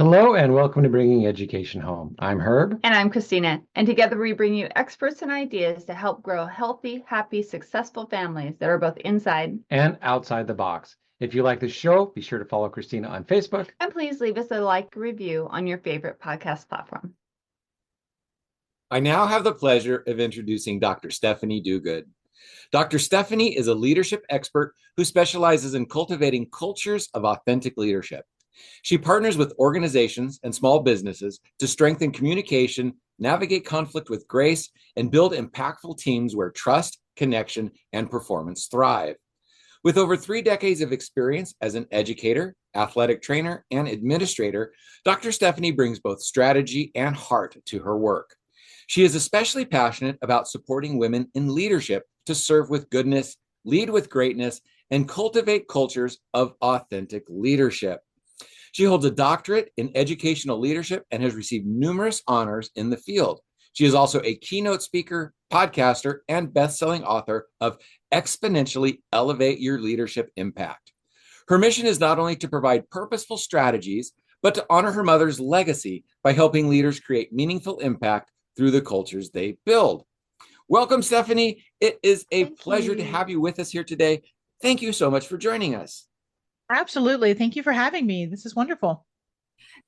Hello and welcome to Bringing Education Home. I'm Herb. And I'm Christina. And together we bring you experts and ideas to help grow healthy, happy, successful families that are both inside. And outside the box. If you like the show, be sure to follow Christina on Facebook. And please leave us a like review on your favorite podcast platform. I now have the pleasure of introducing Dr. Stephanie Duguid. Dr. Stephanie is a leadership expert who specializes in cultivating cultures of authentic leadership. She partners with organizations and small businesses to strengthen communication, navigate conflict with grace, and build impactful teams where trust, connection, and performance thrive. With over 3 decades of experience as an educator, athletic trainer, and administrator, Dr. Stephanie brings both strategy and heart to her work. She is especially passionate about supporting women in leadership to serve with goodness, lead with greatness, and cultivate cultures of authentic leadership. She holds a doctorate in educational leadership and has received numerous honors in the field. She is also a keynote speaker, podcaster, and best-selling author of Exponentially Elevate Your Leadership Impact. Her mission is not only to provide purposeful strategies, but to honor her mother's legacy by helping leaders create meaningful impact through the cultures they build. Welcome, Stephanie. It is a pleasure to have you with us here today. Thank you so much for joining us. Absolutely. Thank you for having me. This is wonderful.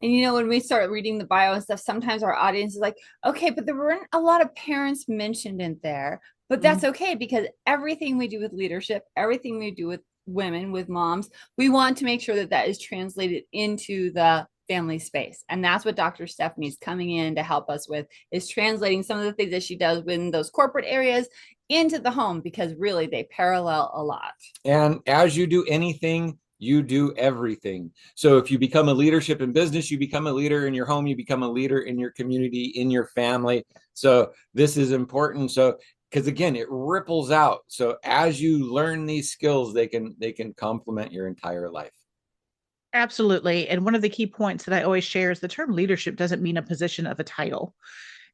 And when we start reading the bio and stuff, sometimes our audience is like, okay, but there weren't a lot of parents mentioned in there. But that's okay, because everything we do with leadership, everything we do with women, with moms, we want to make sure that that is translated into the family space. And that's what Dr. Stephanie's coming in to help us with, is translating some of the things that she does within those corporate areas into the home, because really they parallel a lot. And as you do anything, you do everything. So if you become a leadership in business, you become a leader in your home, you become a leader in your community, in your family. So this is important. So because again, it ripples out. So as you learn these skills, they can complement your entire life. Absolutely. And one of the key points that I always share is the term leadership doesn't mean a position of a title.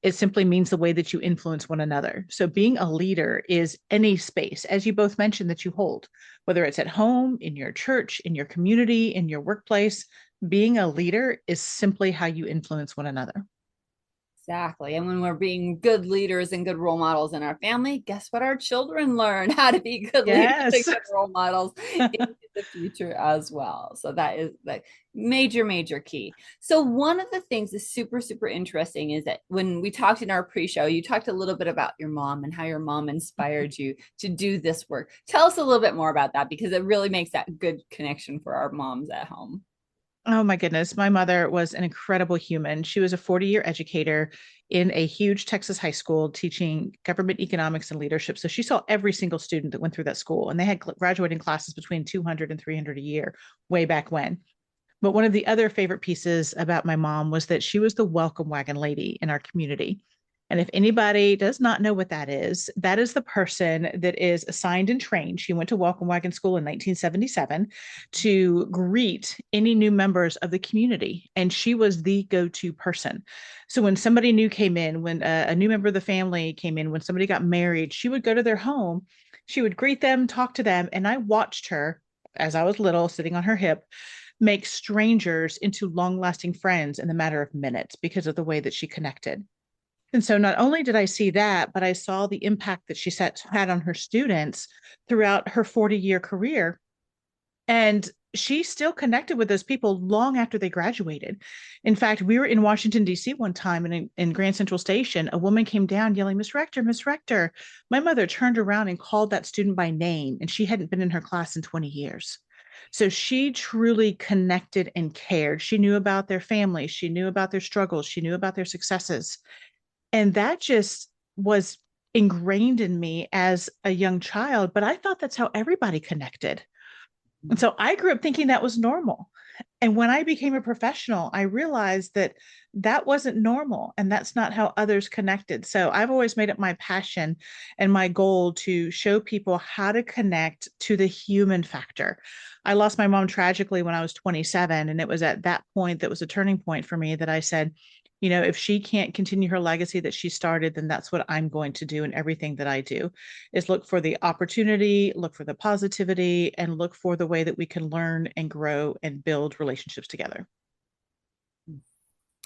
It simply means the way that you influence one another. So being a leader is any space, as you both mentioned, that you hold, whether it's at home, in your church, in your community, in your workplace. Being a leader is simply how you influence one another. Exactly. And when we're being good leaders and good role models in our family, guess what? Our children learn how to be good leaders and good role models in the future as well. So that is the major key. So one of the things that's super interesting is that when we talked in our pre-show, you talked a little bit about your mom and how your mom inspired you to do this work. Tell us a little bit more about that, because it really makes that good connection for our moms at home. Oh my goodness. My mother was an incredible human. She was a 40-year educator in a huge Texas high school teaching government economics and leadership. So she saw every single student that went through that school, and they had graduating classes between 200 and 300 a year way back when. But one of the other favorite pieces about my mom was that she was the welcome wagon lady in our community. And if anybody does not know what that is the person that is assigned and trained. She went to Welcome Wagon School in 1977 to greet any new members of the community. And she was the go-to person. So when somebody new came in, when a new member of the family came in, when somebody got married, she would go to their home, she would greet them, talk to them. And I watched her as I was little, sitting on her hip, make strangers into long-lasting friends in the matter of minutes because of the way that she connected. And so not only did I see that, but I saw the impact that she had on her students throughout her 40-year career. And she still connected with those people long after they graduated. In fact, we were in Washington, D.C. one time, and in Grand Central Station, a woman came down yelling, Miss Rector, Miss Rector. My mother turned around and called that student by name, and she hadn't been in her class in 20 years. So she truly connected and cared. She knew about their families. She knew about their struggles. She knew about their successes. And that just was ingrained in me as a young child. But I thought that's how everybody connected. And so I grew up thinking that was normal. And when I became a professional, I realized that that wasn't normal and that's not how others connected. So I've always made it my passion and my goal to show people how to connect to the human factor. I lost my mom tragically when I was 27. And it was at that point that was a turning point for me that I said, if she can't continue her legacy that she started, then that's what I'm going to do in everything that I do, is look for the opportunity, look for the positivity, and look for the way that we can learn and grow and build relationships together.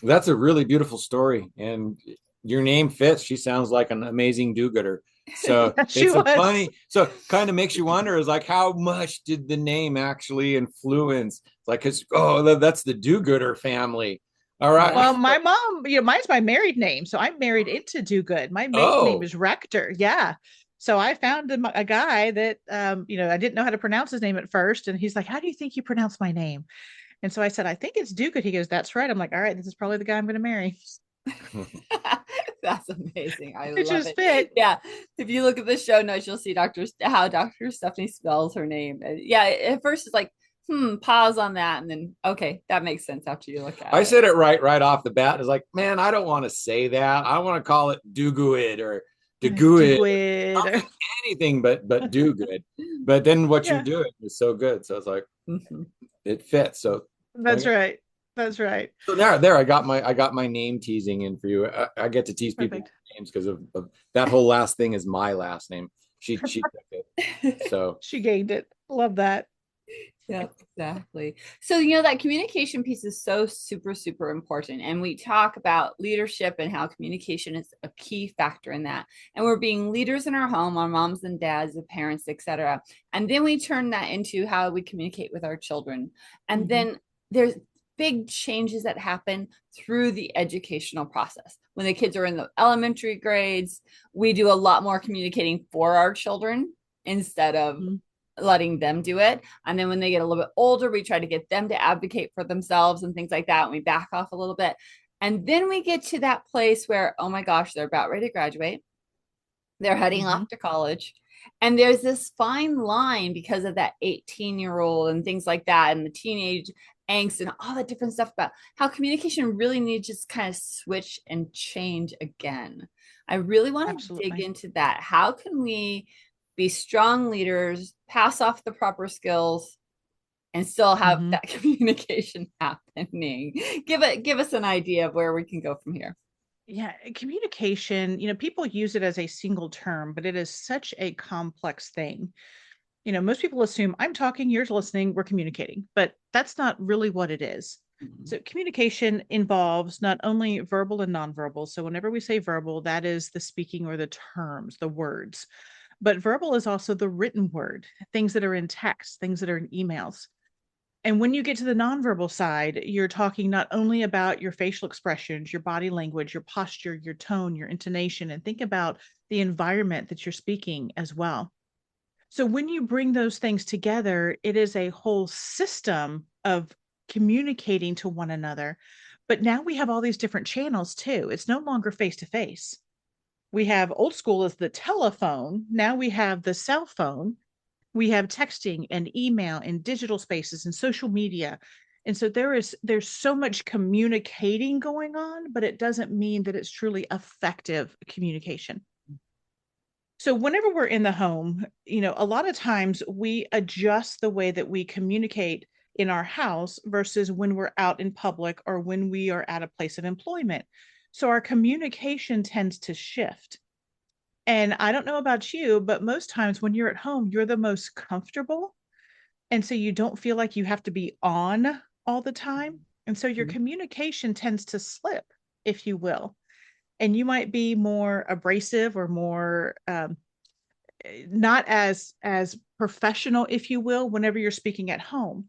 That's a really beautiful story, and your name fits. She sounds like an amazing do-gooder. So She it's a was. funny, so kind of makes you wonder is like, how much did the name actually influence? It's like, cause, oh, that's the do-gooder family. All right. Well, my mom, mine's my married name. So I'm married into Duguid. My maiden name Oh, is Rector. Yeah. So I found a guy that, I didn't know how to pronounce his name at first. And he's like, how do you think you pronounce my name? And so I said, I think it's Duguid. He goes, that's right. I'm like, all right, this is probably the guy I'm going to marry. That's amazing. I It love just it. fit. Yeah. If you look at the show notes, you'll see how Dr. Stephanie spells her name. And yeah, at first it's like, pause on that. And then, okay, that makes sense after you look at I it. said it right off the bat. It's like, man, I don't want to say that. I want to call it Duguid or Duguid, Duguid. anything but do good. But then what you're Yeah, doing is so good. So it's like it fits. So that's right. That's right. so there I got my name teasing in for you. I get to tease people Perfect. names because of that whole last thing is my last name. She took it. So She gained it. Love that. Yeah, exactly. So, that communication piece is so super, super important. And we talk about leadership and how communication is a key factor in that. And we're being leaders in our home, our moms and dads, the parents, etc. And then we turn that into how we communicate with our children. And then there's big changes that happen through the educational process. When the kids are in the elementary grades, we do a lot more communicating for our children instead of letting them do it. And then when they get a little bit older, we try to get them to advocate for themselves and things like that. And we back off a little bit. And then we get to that place where, oh my gosh, they're about ready to graduate. They're heading off to college. And there's this fine line because of that 18-year-old and things like that, and the teenage angst and all that different stuff about how communication really needs to just kind of switch and change again. I really want to dig into that. How can we be strong leaders, pass off the proper skills, and still have that communication happening? Give us an idea of where we can go from here. Yeah, communication, people use it as a single term, but it is such a complex thing. Most people assume I'm talking, you're listening, we're communicating, but that's not really what it is. So communication involves not only verbal and nonverbal. So whenever we say verbal, that is the speaking or the terms, the words. But verbal is also the written word, things that are in text, things that are in emails. And when you get to the nonverbal side, you're talking not only about your facial expressions, your body language, your posture, your tone, your intonation, and think about the environment that you're speaking as well. So when you bring those things together, it is a whole system of communicating to one another. But now we have all these different channels too. It's no longer face to face. We have old school as the telephone. Now we have the cell phone. We have texting and email and digital spaces and social media. And so there's so much communicating going on, but it doesn't mean that it's truly effective communication. So whenever we're in the home, a lot of times we adjust the way that we communicate in our house versus when we're out in public or when we are at a place of employment. So our communication tends to shift. And I don't know about you, but most times when you're at home, you're the most comfortable. And so you don't feel like you have to be on all the time. And so your communication tends to slip, if you will. And you might be more abrasive or more not as professional, if you will, whenever you're speaking at home.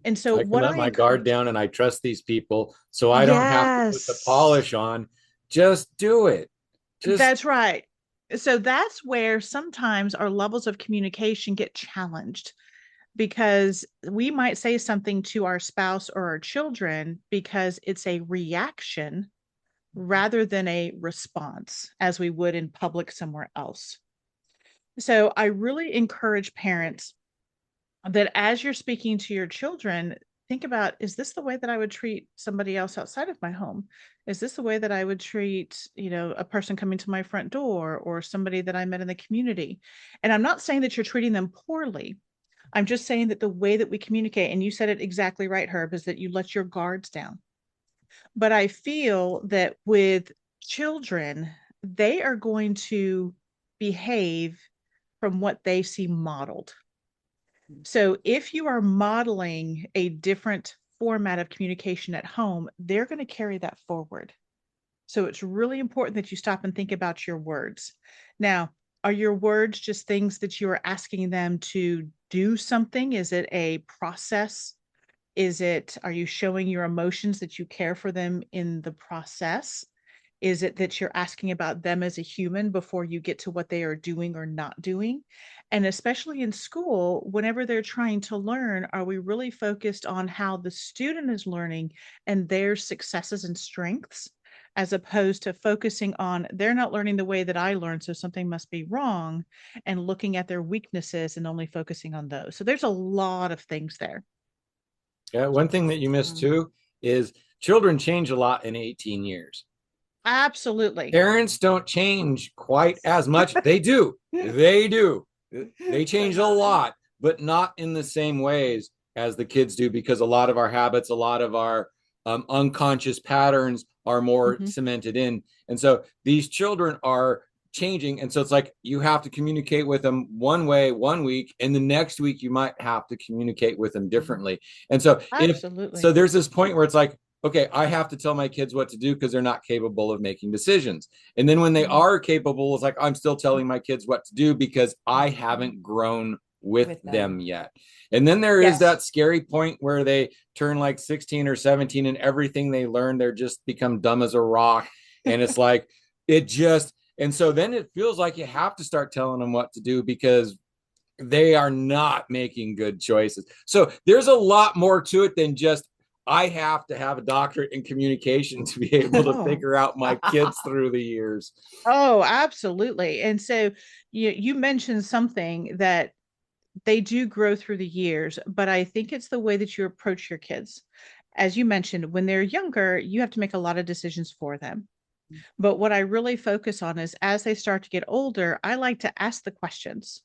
And so I can let my guard down and I trust these people, so I don't have to put the polish on. Just do it. That's right. So that's where sometimes our levels of communication get challenged, because we might say something to our spouse or our children because it's a reaction rather than a response, as we would in public somewhere else. So I really encourage parents that as you're speaking to your children, think about, is this the way that I would treat somebody else outside of my home? Is this the way that I would treat, a person coming to my front door or somebody that I met in the community? And I'm not saying that you're treating them poorly. I'm just saying that the way that we communicate, and you said it exactly right, Herb, is that you let your guards down. But I feel that with children, they are going to behave from what they see modeled. So if you are modeling a different format of communication at home, they're going to carry that forward. So it's really important that you stop and think about your words. Now, are your words just things that you are asking them to do something? Is it a process? Are you showing your emotions that you care for them in the process? Is it that you're asking about them as a human before you get to what they are doing or not doing? And especially in school, whenever they're trying to learn, are we really focused on how the student is learning and their successes and strengths, as opposed to focusing on they're not learning the way that I learned, so something must be wrong, and looking at their weaknesses and only focusing on those? So there's a lot of things there. Yeah, one thing that you missed too is children change a lot in 18 years. Absolutely. Parents don't change quite as much. They do. They do. They change a lot, but not in the same ways as the kids do, because a lot of our habits, a lot of our unconscious patterns are more cemented in. And so these children are changing. And so it's like you have to communicate with them one way one week, and the next week you might have to communicate with them differently. And so so there's this point where it's like, okay, I have to tell my kids what to do because they're not capable of making decisions. And then when they are capable, it's like I'm still telling my kids what to do because I haven't grown with them yet. And then there is that scary point where they turn like 16 or 17 and everything they learn, they're just become dumb as a rock. And it's like, and so then it feels like you have to start telling them what to do because they are not making good choices. So there's a lot more to it than just, I have to have a doctorate in communication to be able to figure out my kids through the years. Oh, absolutely. And so you mentioned something that they do grow through the years, but I think it's the way that you approach your kids. As you mentioned, when they're younger, you have to make a lot of decisions for them. But what I really focus on is as they start to get older, I like to ask the questions.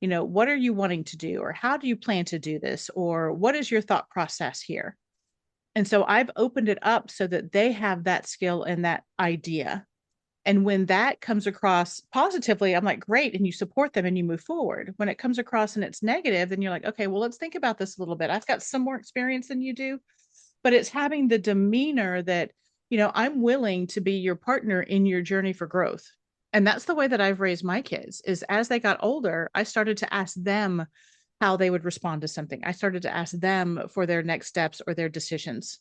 What are you wanting to do? Or how do you plan to do this? Or what is your thought process here? And so I've opened it up so that they have that skill and that idea. And when that comes across positively, I'm like, great. And you support them and you move forward. When it comes across and it's negative, then you're like, okay, well, let's think about this a little bit. I've got some more experience than you do, but it's having the demeanor that, I'm willing to be your partner in your journey for growth. And that's the way that I've raised my kids, is as they got older, I started to ask them how they would respond to something. I started to ask them for their next steps or their decisions.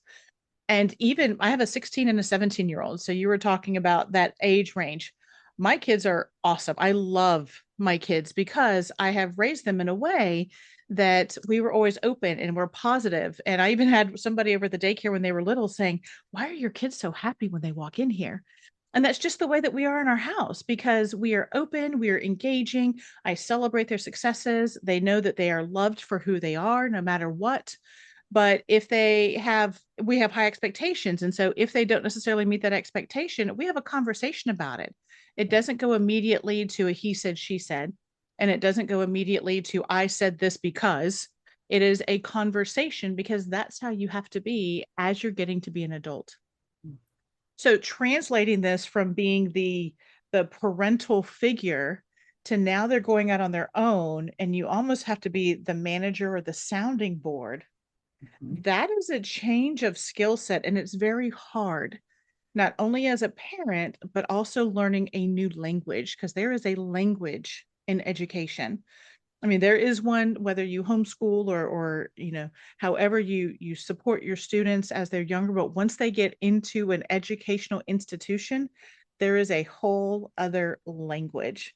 And even I have a 16 and a 17-year-old. So you were talking about that age range. My kids are awesome. I love my kids because I have raised them in a way that we were always open and we're positive. And I even had somebody over at the daycare when they were little saying, why are your kids so happy when they walk in here? And that's just the way that we are in our house, because we are open, we are engaging. I celebrate their successes. They know that they are loved for who they are, no matter what. But if we have high expectations. And so if they don't necessarily meet that expectation, we have a conversation about it. It doesn't go immediately to a he said, she said, and it doesn't go immediately to I said this because. It is a conversation, because that's how you have to be as you're getting to be an adult. So translating this from being the parental figure to now they're going out on their own, and you almost have to be the manager or the sounding board. That is a change of skill set, and it's very hard, not only as a parent, but also learning a new language, because there is a language in education. I mean, there is one, whether you homeschool or however you support your students as they're younger, but once they get into an educational institution, there is a whole other language.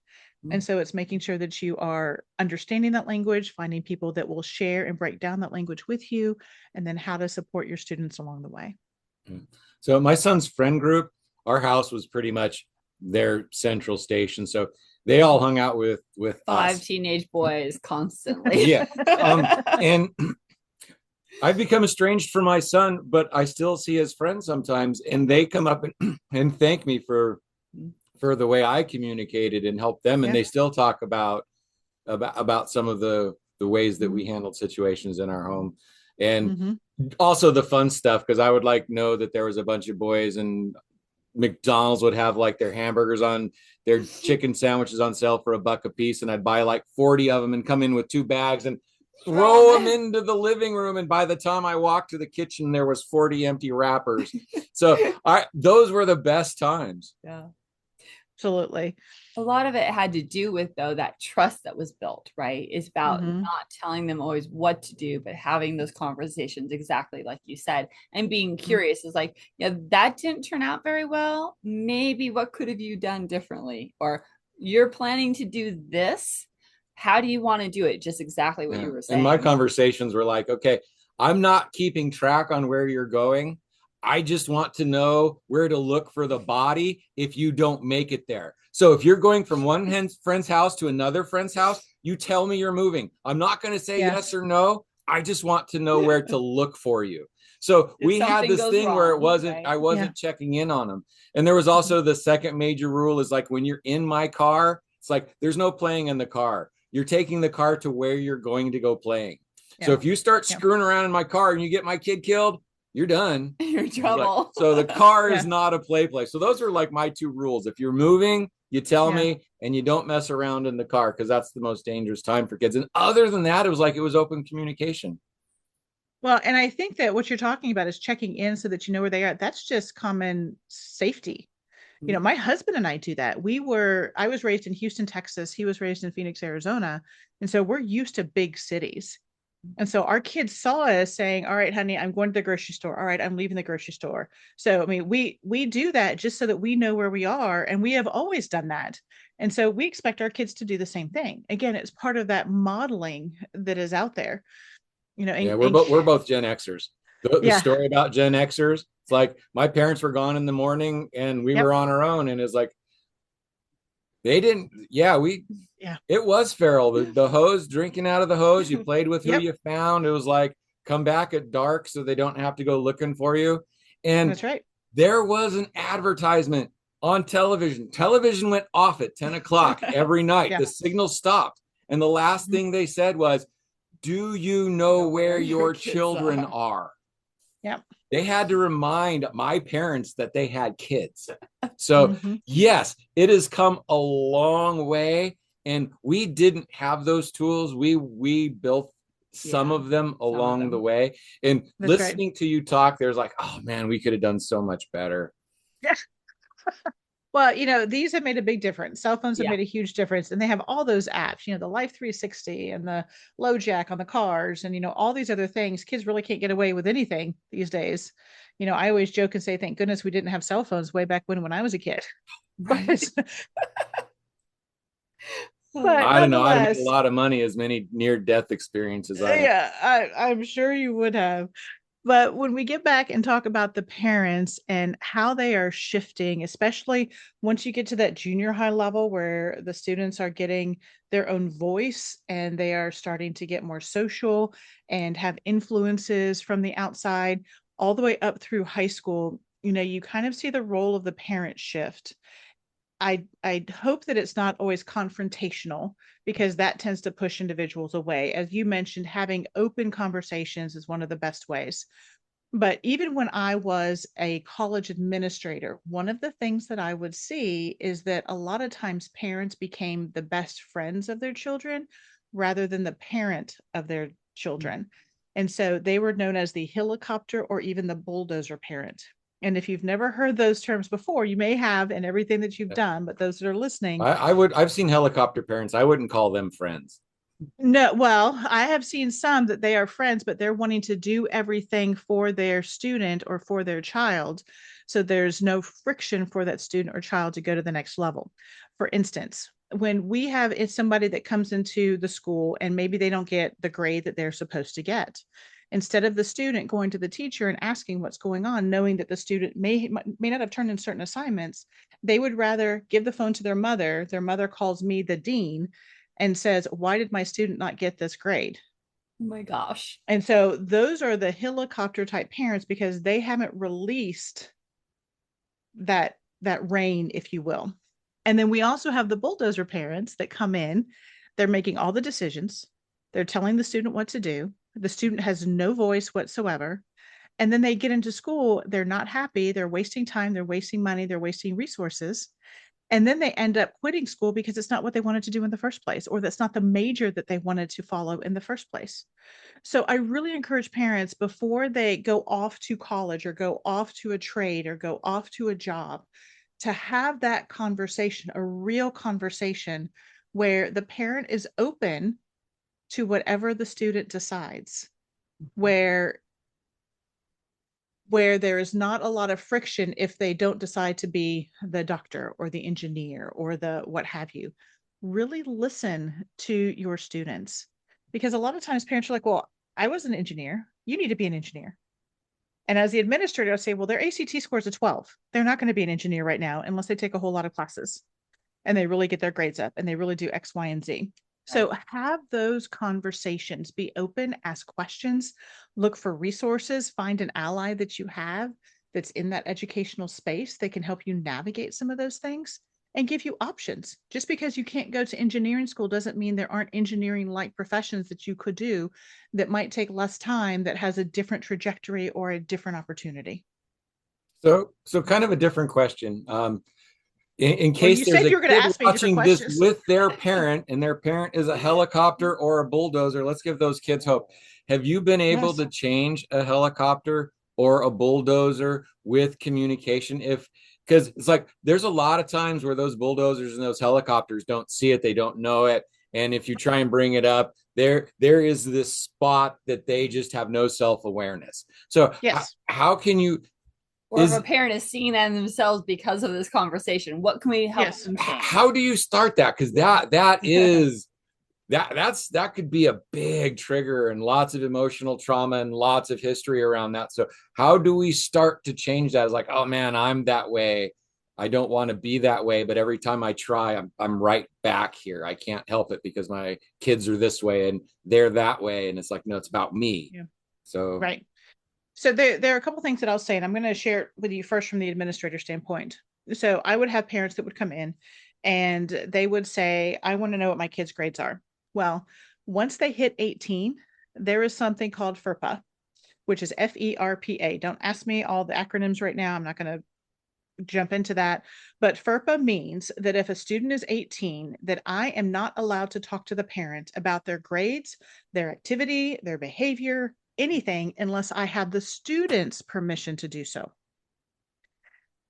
And so it's making sure that you are understanding that language, finding people that will share and break down that language with you, and then how to support your students along the way. So my son's friend group, our house was pretty much their central station. So they all hung out with five us. Teenage boys constantly. Yeah. And I've become estranged from my son, but I still see his friends sometimes, and they come up and thank me for the way I communicated and helped them. And they still talk about some of the ways that we handled situations in our home. And also the fun stuff, because I would know that there was a bunch of boys, and McDonald's would have their hamburgers on their chicken sandwiches on sale for $1 a piece, and I'd buy 40 of them and come in with 2 bags, and throw them into the living room. And by the time I walked to the kitchen, there was 40 empty wrappers. So those were the best times. Yeah. Absolutely. A lot of it had to do with, though, that trust that was built, right? It's about not telling them always what to do, but having those conversations exactly like you said, and being curious is like, yeah, that didn't turn out very well. Maybe what could have you done differently? Or you're planning to do this. How do you want to do it? Just exactly what you were saying. And my conversations were like, okay, I'm not keeping track on where you're going. I just want to know where to look for the body if you don't make it there. So if you're going from one friend's house to another friend's house, you tell me you're moving. I'm not going to say yes or no. I just want to know where to look for you. So we had this thing where it wasn't, I wasn't checking in on them. And there was also the second major rule is like, when you're in my car, it's like, there's no playing in the car. You're taking the car to where you're going to go playing. So if you start screwing around in my car and you get my kid killed, you're done. You're in trouble. Like, so the car is not a play place. So those are like my two rules. If you're moving, you tell me, and you don't mess around in the car, because that's the most dangerous time for kids. And other than that, it was like, it was open communication. Well, and I think that what you're talking about is checking in so that you know where they are. That's just common safety. You know, my husband and I do that. I was raised in Houston, Texas. He was raised in Phoenix, Arizona. And so we're used to big cities. And so our kids saw us saying, all right, honey, I'm going to the grocery store. All right, I'm leaving the grocery store. So, I mean, we do that just so that we know where we are. And we have always done that. And so we expect our kids to do the same thing. Again, it's part of that modeling that is out there. You know, we're both Gen Xers. The story about Gen Xers, it's like my parents were gone in the morning and we were on our own. And it's like, they didn't, it was feral. The hose, drinking out of the hose, you played with who you found. It was like, come back at dark so they don't have to go looking for you. And that's right. There was an advertisement on television. Television went off at 10 o'clock every night. The signal stopped. And the last thing they said was, do you know where your children are? Yep. They had to remind my parents that they had kids. So yes, it has come a long way, and we didn't have those tools. We built some of them along the way. And listening to you talk, there's like, oh man, we could have done so much better. Well, you know, these have made a big difference. Cell phones have made a huge difference, and they have all those apps, you know, the Life 360 and the low jack on the cars, and, you know, all these other things. Kids really can't get away with anything these days. You know, I always joke and say, thank goodness we didn't have cell phones way back when I was a kid. But I don't know. I'd have made a lot of money, as many near-death experiences. I'm sure you would have. But when we get back and talk about the parents and how they are shifting, especially once you get to that junior high level where the students are getting their own voice and they are starting to get more social and have influences from the outside, all the way up through high school, you know, you kind of see the role of the parent shift. I hope that it's not always confrontational, because that tends to push individuals away. As you mentioned, having open conversations is one of the best ways. But even when I was a college administrator, one of the things that I would see is that a lot of times parents became the best friends of their children rather than the parent of their children. And so they were known as the helicopter or even the bulldozer parent. And if you've never heard those terms before, you may have in everything that you've done, but those that are listening. I've seen helicopter parents. I wouldn't call them friends. No, well, I have seen some that they are friends, but they're wanting to do everything for their student or for their child. So there's no friction for that student or child to go to the next level. For instance, when we have somebody that comes into the school and maybe they don't get the grade that they're supposed to get, instead of the student going to the teacher and asking what's going on, knowing that the student may not have turned in certain assignments, they would rather give the phone to their mother. Their mother calls me, the dean, and says, why did my student not get this grade? Oh my gosh. And so those are the helicopter type parents, because they haven't released that rein, if you will. And then we also have the bulldozer parents that come in. They're making all the decisions. They're telling the student what to do. The student has no voice whatsoever. And then they get into school. They're not happy. They're wasting time. They're wasting money. They're wasting resources. And then they end up quitting school because it's not what they wanted to do in the first place, or that's not the major that they wanted to follow in the first place. So I really encourage parents, before they go off to college or go off to a trade or go off to a job, to have that conversation, a real conversation where the parent is open to whatever the student decides, where there is not a lot of friction if they don't decide to be the doctor or the engineer or the what have you. Really listen to your students, because a lot of times parents are like, well, I was an engineer. You need to be an engineer. And as the administrator, I'll say, well, their ACT score is a 12. They're not going to be an engineer right now unless they take a whole lot of classes and they really get their grades up and they really do X, Y, and Z. So have those conversations, be open, ask questions, look for resources, find an ally that you have that's in that educational space that can help you navigate some of those things and give you options. Just because you can't go to engineering school doesn't mean there aren't engineering-like professions that you could do that might take less time, that has a different trajectory or a different opportunity. So kind of a different question. In case you there's said a you were going to kid ask me watching different this questions with their parent, and their parent is a helicopter or a bulldozer, let's give those kids hope. Have you been able Yes. to change a helicopter or a bulldozer with communication? Because it's like there's a lot of times where those bulldozers and those helicopters don't see it, they don't know it, and if you try and bring it up, there is this spot that they just have no self-awareness. So Yes. how can you, or if a parent is seeing that in themselves because of this conversation, what can we help them change? How do you start that? Because that could be a big trigger and lots of emotional trauma and lots of history around that. So how do we start to change that? It's like, oh man, I'm that way. I don't want to be that way, but every time I try, I'm right back here. I can't help it because my kids are this way and they're that way. And it's like, no, it's about me. Yeah. So right. So there are a couple things that I'll say, and I'm going to share it with you first from the administrator standpoint. So I would have parents that would come in and they would say, I want to know what my kids' grades are. Well, once they hit 18, there is something called FERPA, which is FERPA. Don't ask me all the acronyms right now. I'm not going to jump into that. But FERPA means that if a student is 18, that I am not allowed to talk to the parent about their grades, their activity, their behavior, anything, unless I have the student's permission to do so.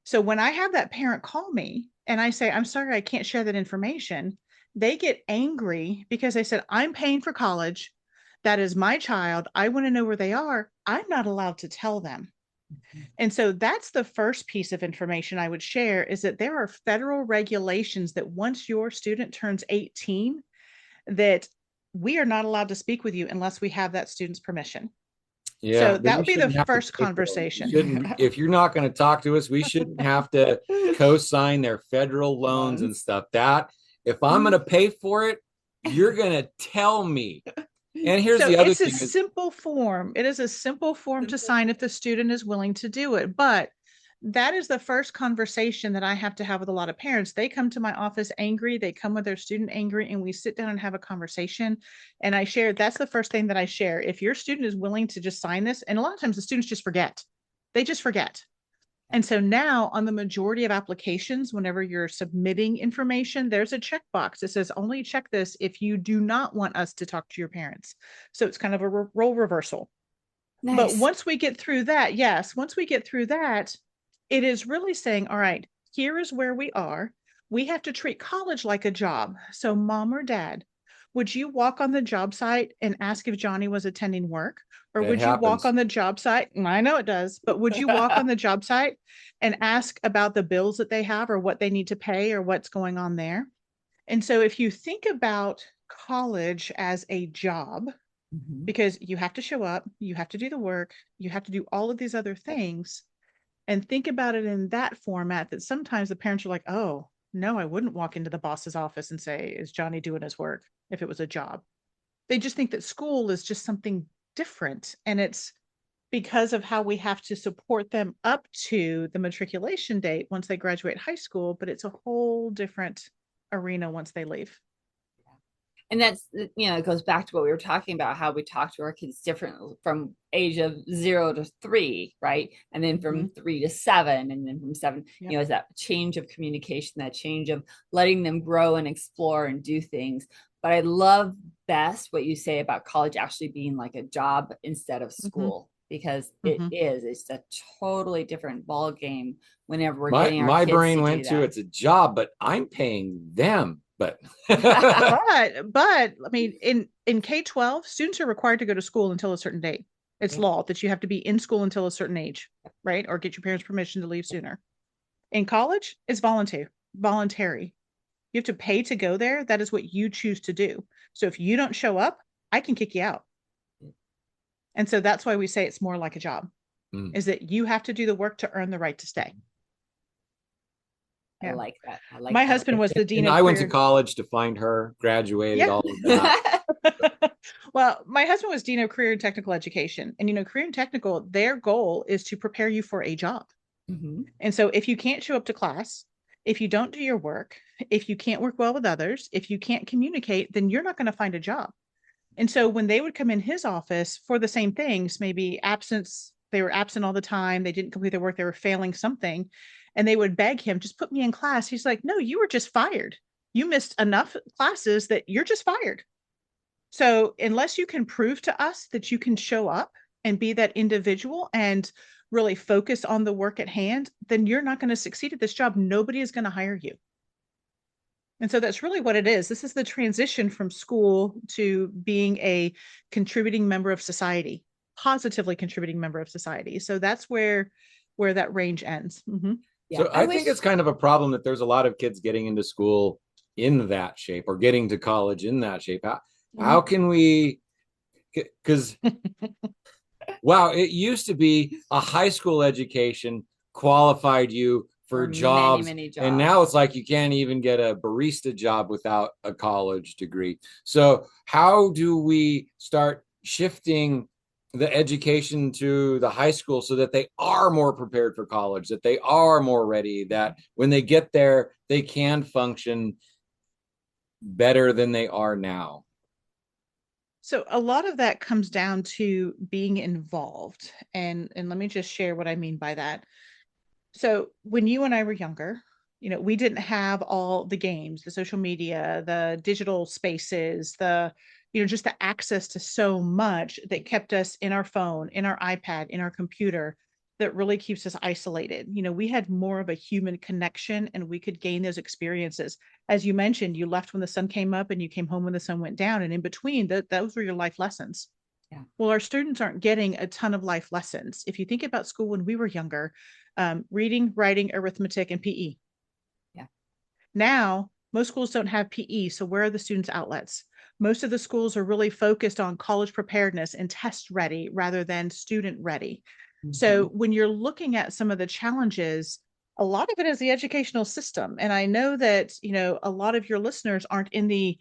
So when I have that parent call me and I say, I'm sorry, I can't share that information, they get angry because they said, I'm paying for college. That is my child. I want to know where they are. I'm not allowed to tell them. And so that's the first piece of information I would share, is that there are federal regulations that once your student turns 18, that we are not allowed to speak with you unless we have that student's permission. Yeah, so that would be the first conversation. If you're not going to talk to us, we shouldn't have to co-sign their federal loans and stuff. That if I'm going to pay for it, you're going to tell me. And here's the other thing. It's a simple form. It is a simple form to sign if the student is willing to do it. But that is the first conversation that I have to have with a lot of parents. They come to my office angry. They come with their student angry, and we sit down and have a conversation. And I share, that's the first thing that I share. If your student is willing to just sign this, and a lot of times the students just forget. They just forget. And so now on the majority of applications, whenever you're submitting information, there's a checkbox that says only check this if you do not want us to talk to your parents. So it's kind of a role reversal. Nice. But once we get through that, it is really saying, all right, here is where we are. We have to treat college like a job. So mom or dad, would you walk on the job site and ask if Johnny was attending work? Or would you walk on the job site? I know it does, but would you walk on the job site and ask about the bills that they have or what they need to pay or what's going on there? And so if you think about college as a job, because you have to show up, you have to do the work, you have to do all of these other things, and think about it in that format, that sometimes the parents are like, oh, no, I wouldn't walk into the boss's office and say, is Johnny doing his work if it was a job? They just think that school is just something different. And it's because of how we have to support them up to the matriculation date once they graduate high school, but it's a whole different arena once they leave. And that's, it goes back to what we were talking about, how we talk to our kids different from age of 0 to 3, right? And then from 3 to 7, and then from 7, is that change of communication, that change of letting them grow and explore and do things. But I love best what you say about college actually being like a job instead of school, because it's a totally different ball game whenever we're getting our my kids brain to went do to that. it's a job, but I'm paying them. But but I mean, in K-12, students are required to go to school until a certain date. It's law that you have to be in school until a certain age, right? Or get your parents' permission to leave sooner. In college, it's voluntary. You have to pay to go there. That is what you choose to do. So if you don't show up, I can kick you out. And so that's why we say it's more like a job, is that you have to do the work to earn the right to stay. I like that. My husband was the dean and of I went career. to college to find her, graduated, all of that. Well, my husband was dean of career and technical education. And, career and technical, their goal is to prepare you for a job. And so if you can't show up to class, if you don't do your work, if you can't work well with others, if you can't communicate, then you're not going to find a job. And so when they would come in his office for the same things, maybe absence, they were absent all the time, they didn't complete their work, they were failing something, and they would beg him, just put me in class. He's like, no, you were just fired. You missed enough classes that you're just fired. So unless you can prove to us that you can show up and be that individual and really focus on the work at hand, then you're not going to succeed at this job. Nobody is going to hire you. And so that's really what it is. This is the transition from school to being a contributing member of society, positively contributing member of society. So that's where that range ends. Yeah, so I think it's kind of a problem that there's a lot of kids getting into school in that shape or getting to college in that shape. How can we, because wow, it used to be a high school education qualified you for jobs, many jobs, and now it's like you can't even get a barista job without a college degree. So how do we start shifting the education to the high school so that they are more prepared for college, that they are more ready, that when they get there, they can function better than they are now? So a lot of that comes down to being involved. And let me just share what I mean by that. So when you and I were younger, we didn't have all the games, the social media, the digital spaces, just the access to so much that kept us in our phone, in our iPad, in our computer, that really keeps us isolated. We had more of a human connection and we could gain those experiences. As you mentioned, you left when the sun came up and you came home when the sun went down. And in between, those were your life lessons. Yeah. Well, our students aren't getting a ton of life lessons. If you think about school when we were younger, reading, writing, arithmetic, and PE. Yeah. Now, most schools don't have PE. So where are the students' outlets? Most of the schools are really focused on college preparedness and test ready rather than student ready. So when you're looking at some of the challenges, a lot of it is the educational system. And I know that, a lot of your listeners aren't in the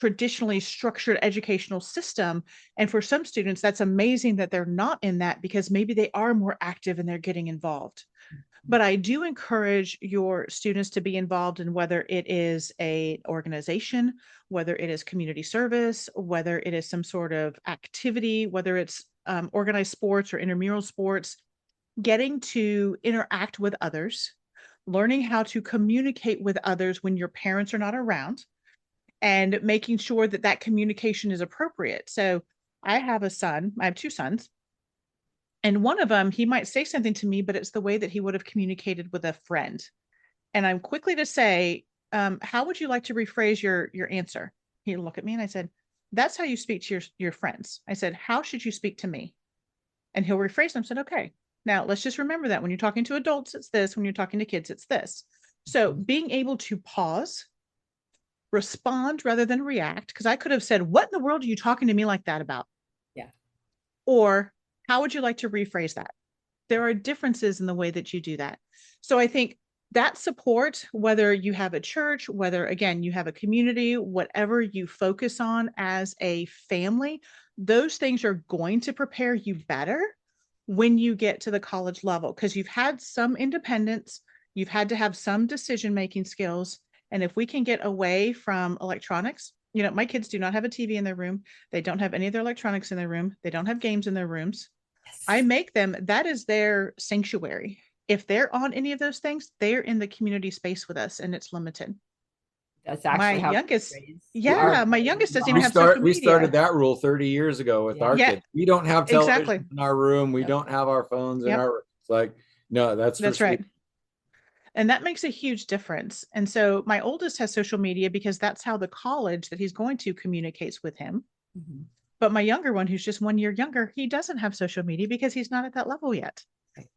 traditionally structured educational system. And for some students, that's amazing that they're not in that, because maybe they are more active and they're getting involved. But I do encourage your students to be involved in whether it is an organization, whether it is community service, whether it is some sort of activity, whether it's organized sports or intramural sports, getting to interact with others, learning how to communicate with others when your parents are not around, and making sure that that communication is appropriate. So I have two sons. And one of them, he might say something to me, but it's the way that he would have communicated with a friend. And I'm quickly to say, how would you like to rephrase your answer? He'd look at me and I said, that's how you speak to your friends. I said, how should you speak to me? And he'll rephrase them. I said, okay, now let's just remember that when you're talking to adults, it's this. When you're talking to kids, it's this. So being able to pause, respond rather than react, because I could have said, what in the world are you talking to me like that about? Yeah. Or how would you like to rephrase that? There are differences in the way that you do that. So I think that support, whether you have a church, whether, again, you have a community, whatever you focus on as a family, those things are going to prepare you better when you get to the college level, because you've had some independence, you've had to have some decision-making skills. And if we can get away from electronics, My kids do not have a TV in their room. They don't have any of their electronics in their room. They don't have games in their rooms. Yes. I make them, that is their sanctuary. If they're on any of those things, they're in the community space with us, and it's limited. That's actually my youngest doesn't even we have social we media. started that rule 30 years ago with our kids. We don't have television in our room. We don't have our phones in our, it's like, no, that's right. And that makes a huge difference. And so my oldest has social media because that's how the college that he's going to communicates with him. Mm-hmm. But my younger one, who's just 1 year younger, he doesn't have social media because he's not at that level yet. Right.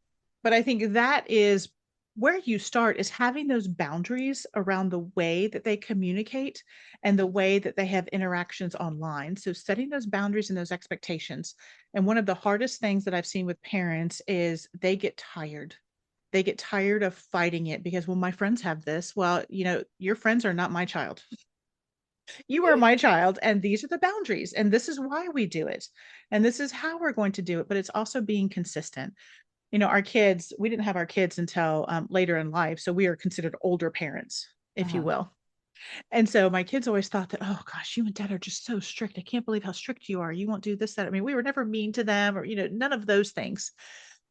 But I think that is where you start, is having those boundaries around the way that they communicate and the way that they have interactions online. So setting those boundaries and those expectations. And one of the hardest things that I've seen with parents is they get tired. They get tired of fighting it because, well, my friends have this. Well, your friends are not my child. You are my child, and these are the boundaries, and this is why we do it, and this is how we're going to do it. But it's also being consistent. Our kids, we didn't have our kids until later in life, so we are considered older parents, if you will. And so my kids always thought that, oh gosh, you and dad are just so strict. I can't believe how strict you are. You won't do this, that. I mean, we were never mean to them, or none of those things.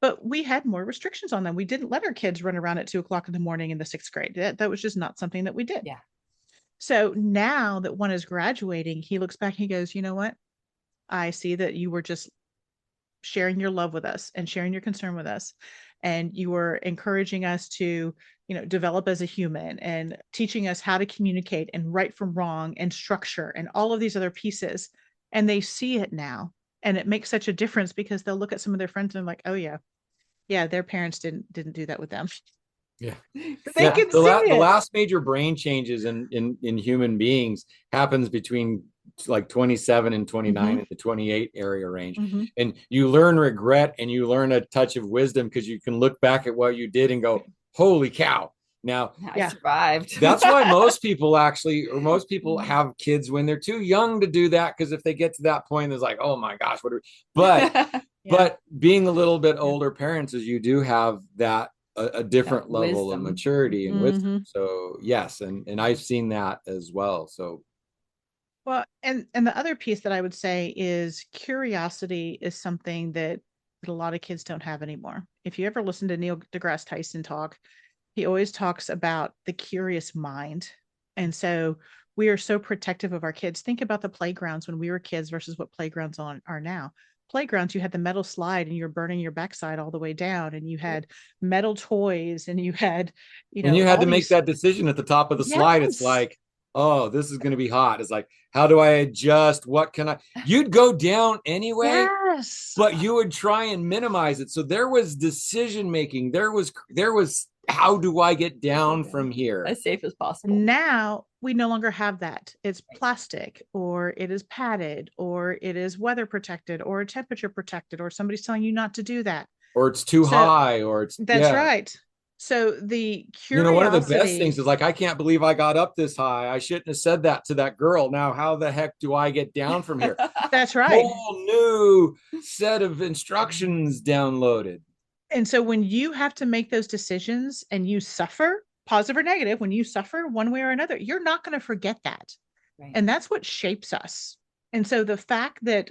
But we had more restrictions on them. We didn't let our kids run around at 2:00 in the morning in the 6th grade. That was just not something that we did. Yeah. So now that one is graduating, he looks back and he goes, you know what? I see that you were just sharing your love with us and sharing your concern with us. And you were encouraging us to, develop as a human, and teaching us how to communicate and right from wrong and structure and all of these other pieces. And they see it now. And it makes such a difference because they'll look at some of their friends and they're like, oh yeah, their parents didn't do that with them. Yeah. They can see it. The last major brain changes in human beings happens between like 27 and 29 in the 28 area range. And you learn regret and you learn a touch of wisdom because you can look back at what you did and go, holy cow. Now, I survived. That's why most people have kids when they're too young to do that, because if they get to that point, it's like, oh my gosh, but being a little bit older parents, is you do have that a different level of maturity and wisdom. So yes, and I've seen that as well. So well, and the other piece that I would say is curiosity is something that a lot of kids don't have anymore. If you ever listen to Neil deGrasse Tyson talk, he always talks about the curious mind. And so we are so protective of our kids. Think about the playgrounds when we were kids versus what playgrounds are now. Playgrounds, you had the metal slide and you're burning your backside all the way down, and you had metal toys, and you had, and you had to make that decision at the top of the slide. It's like, oh, this is going to be hot. It's like, how do I adjust? What can I? You'd go down anyway, but you would try and minimize it. So there was decision making. There was how do I get down from here as safe as possible? Now we no longer have that. It's plastic, or it is padded, or it is weather protected, or temperature protected, or somebody's telling you not to do that, or it's too high, or it's right. So the curiosity, one of the best things is like, I can't believe I got up this high. I shouldn't have said that to that girl. Now, how the heck do I get down from here? That's right. Whole new set of instructions downloaded. And so when you have to make those decisions and you suffer, positive or negative, when you suffer one way or another, you're not going to forget that. Right. And that's what shapes us. And so the fact that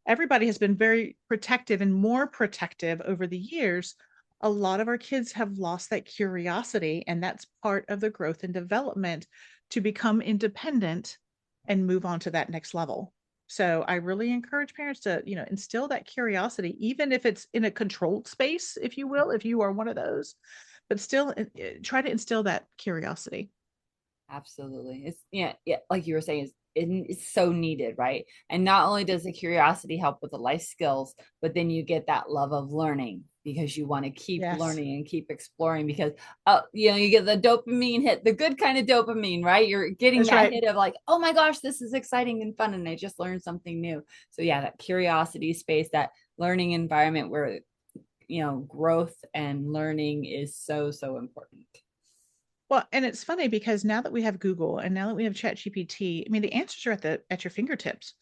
everybody has been very protective and more protective over the years, a lot of our kids have lost that curiosity, and that's part of the growth and development to become independent and move on to that next level. So I really encourage parents to, instill that curiosity, even if it's in a controlled space, if you will, if you are one of those, but still try to instill that curiosity. Absolutely. It's like you were saying, it's so needed, right? And not only does the curiosity help with the life skills, but then you get that love of learning, because you want to keep learning and keep exploring, because you get the dopamine hit, the good kind of dopamine, right? You're getting that hit of like, oh my gosh, this is exciting and fun, and I just learned something new. So yeah, that curiosity space, that learning environment where growth and learning is so important. Well, and it's funny because now that we have Google and now that we have ChatGPT, I mean, the answers are at your fingertips.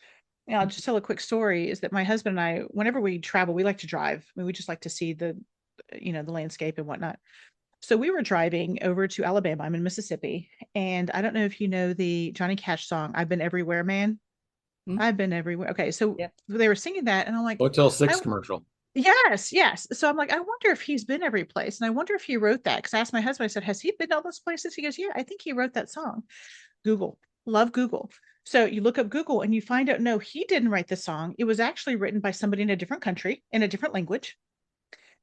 I'll just tell a quick story, is that my husband and I, whenever we travel, we like to drive. I mean, we just like to see the landscape and whatnot. So we were driving over to Alabama. I'm in Mississippi. And I don't know if you know the Johnny Cash song, I've Been Everywhere, Man. Mhm. I've been everywhere. Okay. So they were singing that. And I'm like, Hotel 6 commercial. Yes, yes. So I'm like, I wonder if he's been every place. And I wonder if he wrote that. Because I asked my husband, I said, has he been all those places? He goes, yeah, I think he wrote that song. Google, love Google. So you look up Google and you find out, no, he didn't write the song. It was actually written by somebody in a different country, in a different language.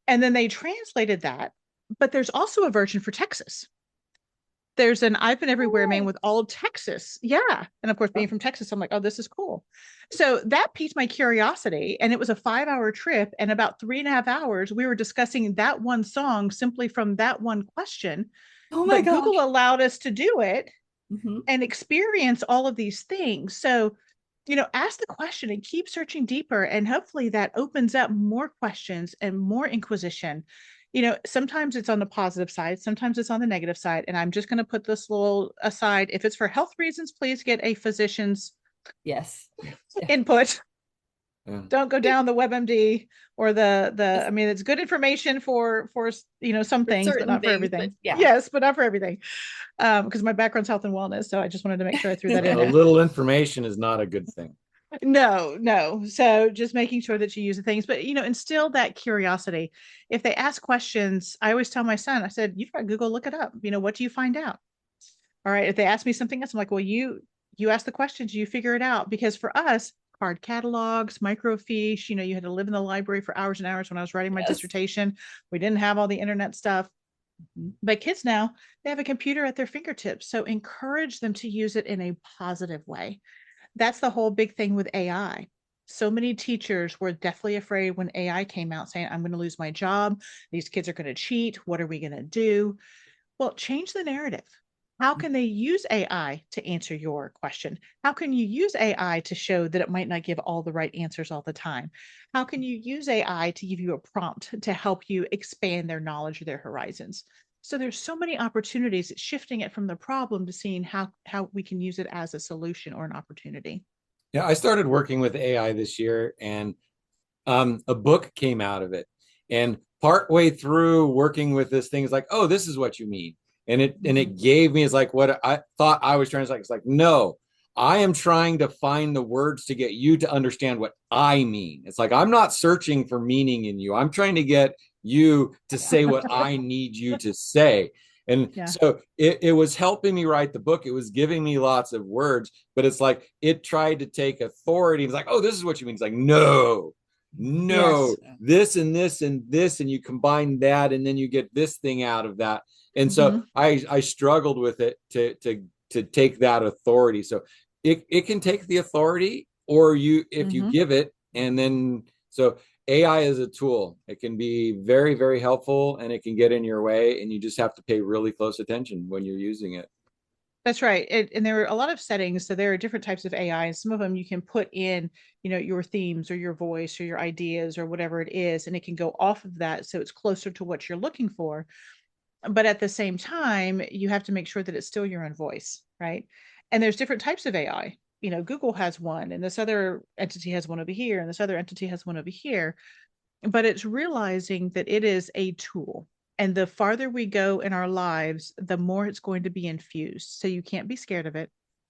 And then they translated that. But there's also a version for Texas. There's an I've Been Everywhere, Man with all of Texas. Yeah. And of course, being from Texas, I'm like, oh, this is cool. So that piqued my curiosity. And it was a 5-hour trip. And about 3.5 hours, we were discussing that one song simply from that one question. Oh my But gosh. Google allowed us to do it and experience all of these things. So, ask the question and keep searching deeper. And hopefully that opens up more questions and more inquisition. Sometimes it's on the positive side, sometimes it's on the negative side. And I'm just going to put this little aside. If it's for health reasons, please get a physician's input. Yeah. Don't go down the WebMD or I mean, it's good information for some things, but not for everything. Yes, but not for everything. Because my background's health and wellness. So I just wanted to make sure I threw that in. A little information is not a good thing. No. So just making sure that you use the things, but instill that curiosity. If they ask questions, I always tell my son, I said, you've got Google, look it up. What do you find out? All right. If they ask me something else, I'm like, well, you ask the questions, you figure it out. Because for us, card catalogs, microfiche, you had to live in the library for hours and hours when I was writing my dissertation. We didn't have all the internet stuff. But kids now, they have a computer at their fingertips. So encourage them to use it in a positive way. That's the whole big thing with AI. So many teachers were deathly afraid when AI came out saying, I'm going to lose my job. These kids are going to cheat. What are we going to do? Well, change the narrative. How can they use AI to answer your question? How can you use AI to show that it might not give all the right answers all the time? How can you use AI to give you a prompt to help you expand their knowledge or their horizons? So there's so many opportunities. It's shifting it from the problem to seeing how we can use it as a solution or an opportunity. Yeah, I started working with AI this year, and a book came out of it. And partway through working with this thing, it's like, oh, this is what you mean. And it gave me, it's like what I thought I was trying to say. It's like, no, I am trying to find the words to get you to understand what I mean. It's like, I'm not searching for meaning in you. I'm trying to get you to say what I need you to say. And so it was helping me write the book. It was giving me lots of words, but it's like, it tried to take authority. It's like, oh, this is what you mean. It's like, no, this and this and this, and you combine that, and then you get this thing out of that. And so I struggled with it to take that authority. So it can take the authority, or if you give it, and then so AI is a tool. It can be very, very helpful, and it can get in your way, and you just have to pay really close attention when you're using it. That's right. And there are a lot of settings. So there are different types of AI, and some of them you can put in, your themes or your voice or your ideas or whatever it is, and it can go off of that. So it's closer to what you're looking for. But at the same time, you have to make sure that it's still your own voice, right? And there's different types of AI. Google has one, and this other entity has one over here, and this other entity has one over here. But it's realizing that it is a tool. And the farther we go in our lives, the more it's going to be infused. So you can't be scared of it.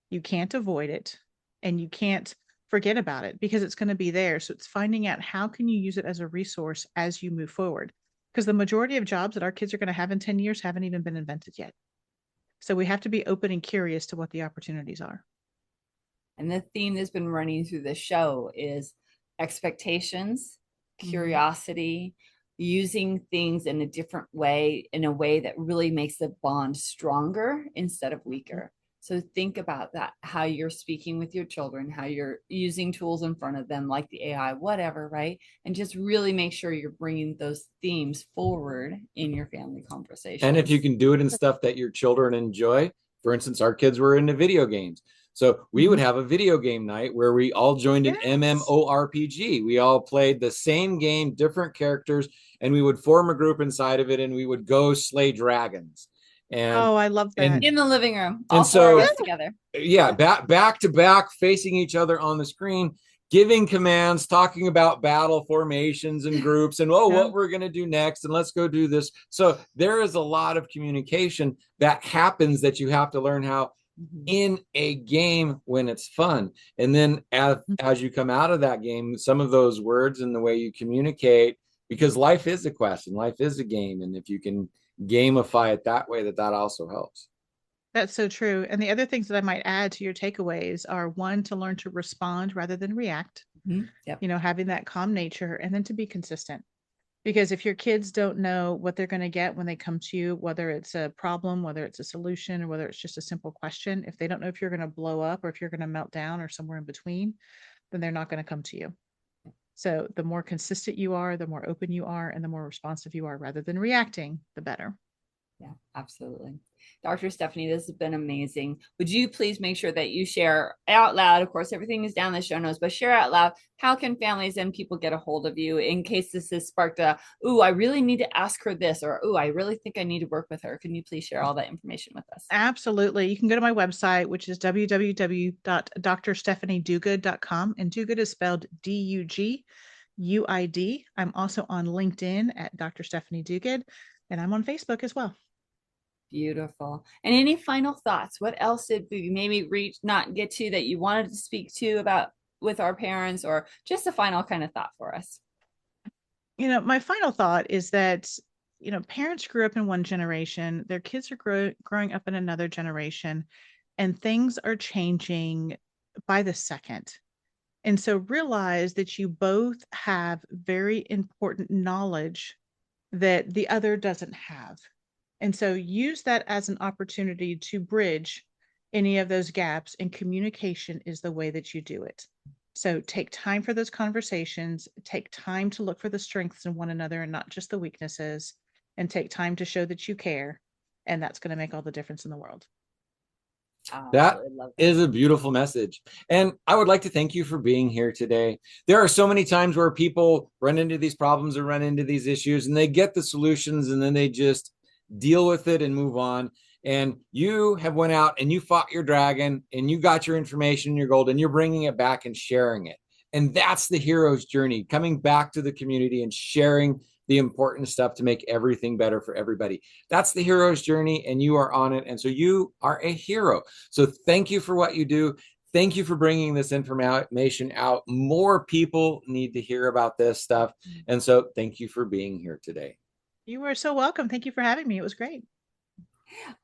You can't avoid it. And you can't forget about it because it's going to be there. So it's finding out how can you use it as a resource as you move forward. Because the majority of jobs that our kids are going to have in 10 years haven't even been invented yet. So we have to be open and curious to what the opportunities are. And the theme that's been running through the show is expectations, curiosity, using things in a different way, in a way that really makes the bond stronger instead of weaker. So think about that, how you're speaking with your children, how you're using tools in front of them, like the AI, whatever, right? And just really make sure you're bringing those themes forward in your family conversation. And if you can do it in stuff that your children enjoy, for instance, our kids were into video games. So we would have a video game night where we all joined an MMORPG. We all played the same game, different characters, and we would form a group inside of it, and we would go slay dragons. And I love that. In the living room, all four of us together. Yeah, back to back, facing each other on the screen, giving commands, talking about battle formations and groups and what we're going to do next, and let's go do this. So there is a lot of communication that happens that you have to learn how in a game when it's fun. And then as you come out of that game, some of those words and the way you communicate, because life is a quest and life is a game. And if you can gamify it that way, that also helps. That's so true. And the other things that I might add to your takeaways are, one, to learn to respond rather than react, Yep. you know, having that calm nature, and then to be consistent. Because if your kids don't know what they're going to get when they come to you, whether it's a problem, whether it's a solution, or whether it's just a simple question, if they don't know if you're going to blow up or if you're going to melt down or somewhere in between, then they're not going to come to you. So the more consistent you are, the more open you are, and the more responsive you are rather than reacting, the better. Yeah, absolutely. Dr. Stephanie, this has been amazing. Would you please make sure that you share out loud, of course, everything is down in the show notes, but share out loud, how can families and people get a hold of you in case this has sparked a, ooh, I really need to ask her this, or, ooh, I really think I need to work with her. Can you please share all that information with us? Absolutely. You can go to my website, which is www.drstephanieduguid.com. And Duguid is spelled Duguid. I'm also on LinkedIn at Dr. Stephanie Duguid, and I'm on Facebook as well. Beautiful. And any final thoughts? What else did we maybe not get to that you wanted to speak to about with our parents, or just a final kind of thought for us? You know, my final thought is that, you know, parents grew up in one generation, their kids are growing up in another generation, and things are changing by the second. And so realize that you both have very important knowledge that the other doesn't have. And so use that as an opportunity to bridge any of those gaps, and communication is the way that you do it. So take time for those conversations, take time to look for the strengths in one another and not just the weaknesses, and take time to show that you care. And that's going to make all the difference in the world. That is a beautiful message. And I would like to thank you for being here today. There are so many times where people run into these problems or run into these issues and they get the solutions and then they just deal with it and move on. And you have went out and you fought your dragon and you got your information, your gold, and you're bringing it back and sharing it. And that's the hero's journey, coming back to the community and sharing the important stuff to make everything better for everybody. That's the hero's journey, and you are on it. And so you are a hero. So thank you for what you do. Thank you for bringing this information out. More people need to hear about this stuff. And so thank you for being here today. You are so welcome. Thank you for having me. It was great.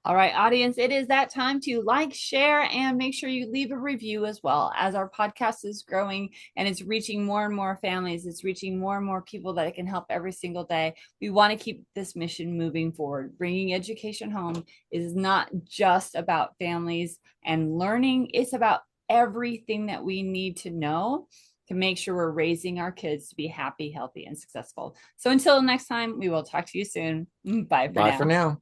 All right, audience, it is that time to like, share, and make sure you leave a review as well. As our podcast is growing and it's reaching more and more families, it's reaching more and more people that it can help every single day. We want to keep this mission moving forward. Bringing education home is not just about families and learning. It's about everything that we need to know to make sure we're raising our kids to be happy, healthy, and successful. So until next time, we will talk to you soon. Bye for now.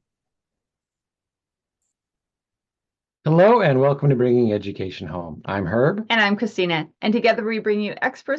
Hello and welcome to Bringing Education Home. I'm Herb. And I'm Christina. And together we bring you experts